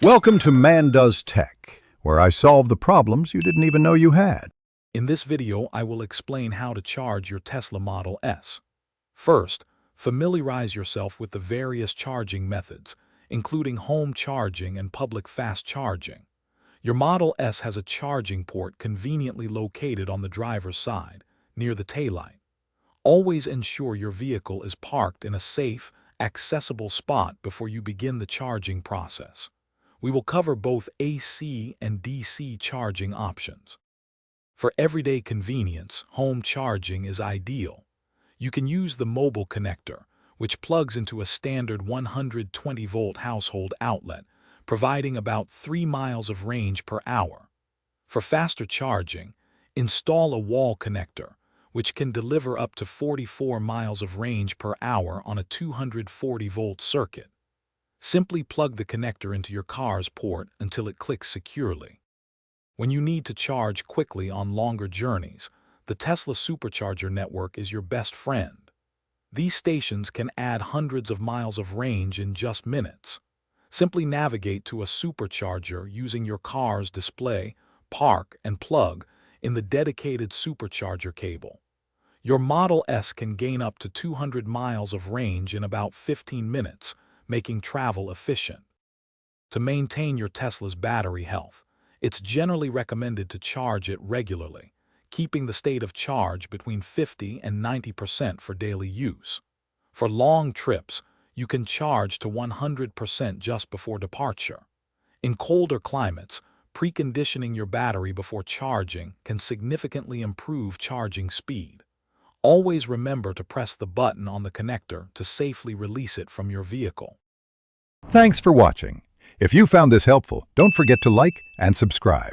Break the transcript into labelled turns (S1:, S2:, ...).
S1: Welcome to Man Does Tech, where I solve the problems you didn't even know you had.
S2: In this video, I will explain how to charge your Tesla Model S. First, familiarize yourself with the various charging methods, including home charging and public fast charging. Your Model S has a charging port conveniently located on the driver's side, near the taillight. Always ensure your vehicle is parked in a safe, accessible spot before you begin the charging process. We will cover both AC and DC charging options. For everyday convenience, home charging is ideal. You can use the mobile connector, which plugs into a standard 120-volt household outlet, providing about 3 miles of range per hour. For faster charging, install a wall connector, which can deliver up to 44 miles of range per hour on a 240-volt circuit. Simply plug the connector into your car's port until it clicks securely. When you need to charge quickly on longer journeys, the Tesla Supercharger network is your best friend. These stations can add hundreds of miles of range in just minutes. Simply navigate to a supercharger using your car's display, park, and plug in the dedicated supercharger cable. Your Model S can gain up to 200 miles of range in about 15 minutes, making travel efficient. To maintain your Tesla's battery health, it's generally recommended to charge it regularly, keeping the state of charge between 50 and 90% for daily use. For long trips, you can charge to 100% just before departure. In colder climates, preconditioning your battery before charging can significantly improve charging speed. Always remember to press the button on the connector to safely release it from your vehicle.
S1: Thanks for watching. If you found this helpful, don't forget to like and subscribe.